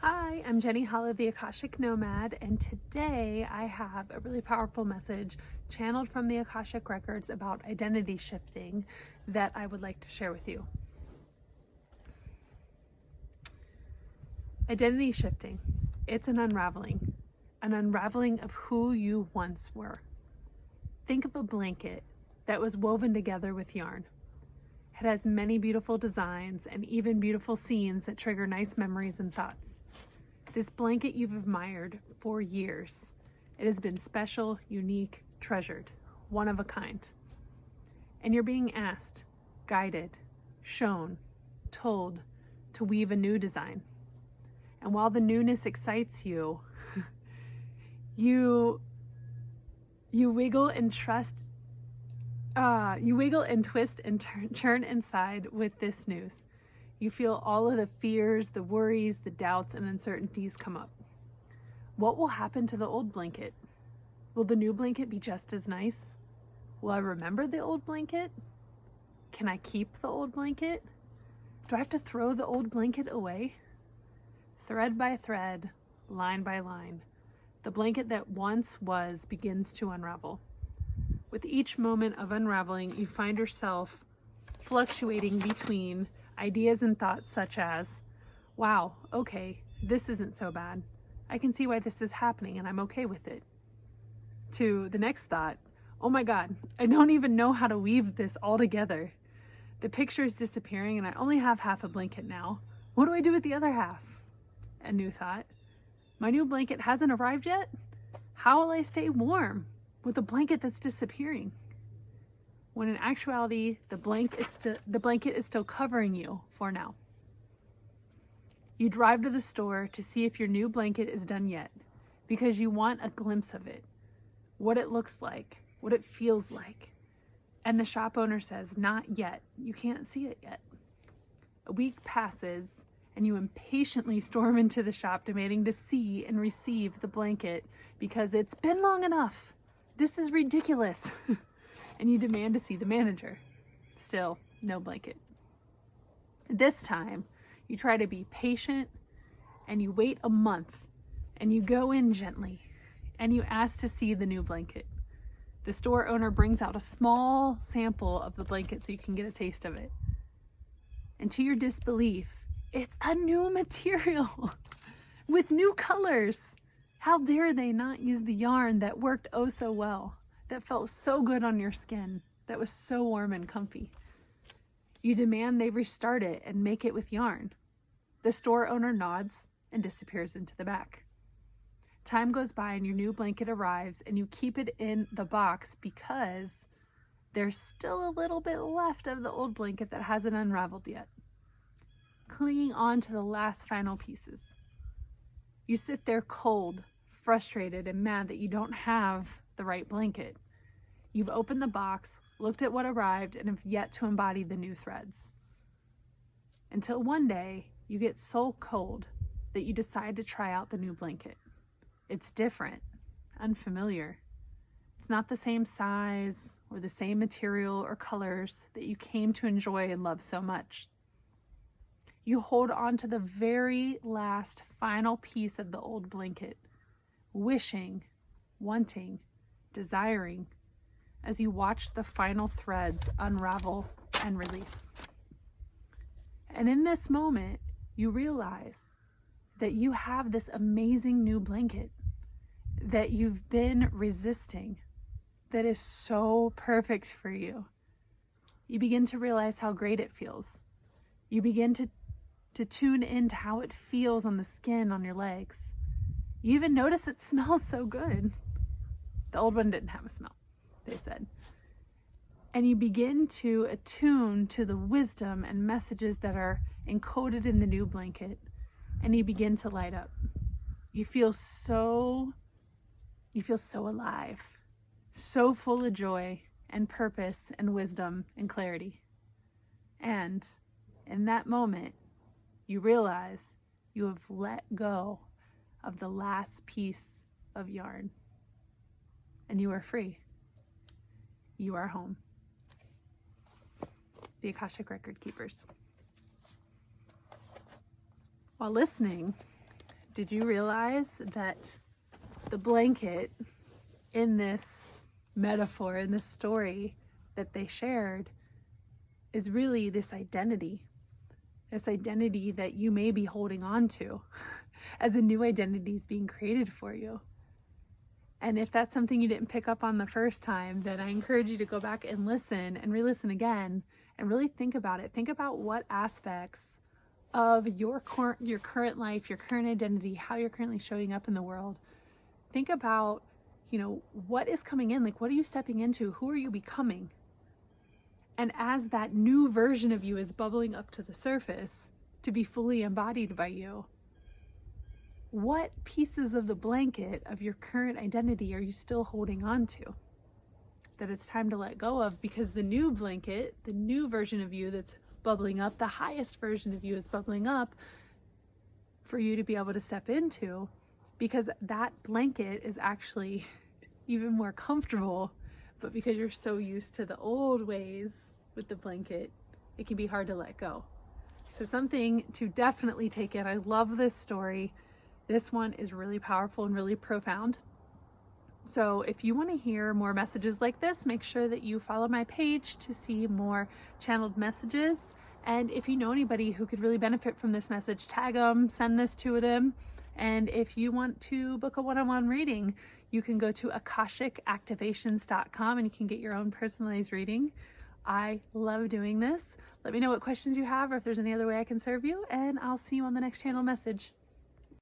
Hi, I'm Jenny Hollow, the Akashic Nomad, and today I have a really powerful message channeled from the Akashic Records about identity shifting that I would like to share with you. Identity shifting, it's an unraveling of who you once were. Think of a blanket that was woven together with yarn. It has many beautiful designs and even beautiful scenes that trigger nice memories and thoughts. This blanket you've admired for years. It has been special, unique, treasured, one of a kind. And you're being asked, guided, shown, told to weave a new design. And while the newness excites you, you wiggle and twist and churn inside with this news. You feel all of the fears, the worries, the doubts, and uncertainties come up. What will happen to the old blanket? Will the new blanket be just as nice? Will I remember the old blanket? Can I keep the old blanket? Do I have to throw the old blanket away? Thread by thread, line by line, the blanket that once was begins to unravel. With each moment of unraveling, you find yourself fluctuating between ideas and thoughts such as, wow, okay, this isn't so bad. I can see why this is happening and I'm okay with it. To the next thought, oh my God, I don't even know how to weave this all together. The picture is disappearing and I only have half a blanket now. What do I do with the other half? A new thought, my new blanket hasn't arrived yet? How will I stay warm with a blanket that's disappearing? When in actuality, the blanket is still covering you for now. You drive to the store to see if your new blanket is done yet, because you want a glimpse of it, what it looks like, what it feels like. And the shop owner says, not yet, you can't see it yet. A week passes, and you impatiently storm into the shop demanding to see and receive the blanket because it's been long enough. This is ridiculous. And you demand to see the manager. Still, no blanket. This time, you try to be patient and you wait a month and you go in gently and you ask to see the new blanket. The store owner brings out a small sample of the blanket so you can get a taste of it. And to your disbelief, it's a new material with new colors. How dare they not use the yarn that worked oh so well, that felt so good on your skin, that was so warm and comfy. You demand they restart it and make it with yarn. The store owner nods and disappears into the back. Time goes by and your new blanket arrives and you keep it in the box because there's still a little bit left of the old blanket that hasn't unraveled yet, clinging on to the last final pieces. You sit there cold, frustrated, and mad that you don't have the right blanket. You've opened the box, looked at what arrived, and have yet to embody the new threads. Until one day, you get so cold that you decide to try out the new blanket. It's different, unfamiliar. It's not the same size or the same material or colors that you came to enjoy and love so much. You hold on to the very last final piece of the old blanket, wishing, wanting, desiring, as you watch the final threads unravel and release. And in this moment, you realize that you have this amazing new blanket that you've been resisting, that is so perfect for you. You begin to realize how great it feels. You begin to tune into how it feels on the skin on your legs. You even notice it smells so good. The old one didn't have a smell, they said. And you begin to attune to the wisdom and messages that are encoded in the new blanket, and you begin to light up. You feel so alive, so full of joy and purpose and wisdom and clarity. And in that moment, you realize you have let go of the last piece of yarn, and you are free. You are home. The Akashic Record Keepers. While listening Did you realize that the blanket in this metaphor, in this story that they shared, is really this identity that you may be holding on to as a new identity is being created for you? And if that's something you didn't pick up on the first time, then I encourage you to go back and listen and re-listen again and really think about it. Think about what aspects of your current life, your current identity, how you're currently showing up in the world. Think about, what is coming in? Like, what are you stepping into? Who are you becoming? And as that new version of you is bubbling up to the surface to be fully embodied by you, what pieces of the blanket of your current identity are you still holding on to that it's time to let go of? Because the new blanket, the new version of you that's bubbling up, the highest version of you is bubbling up for you to be able to step into, because that blanket is actually even more comfortable. But because you're so used to the old ways with the blanket, it can be hard to let go. So something to definitely take in. I love this story. This one is really powerful and really profound. So if you want to hear more messages like this, make sure that you follow my page to see more channeled messages. And if you know anybody who could really benefit from this message, tag them, send this to them. And if you want to book a one-on-one reading, you can go to akashicactivations.com and you can get your own personalized reading. I love doing this. Let me know what questions you have or if there's any other way I can serve you, and I'll see you on the next channel message.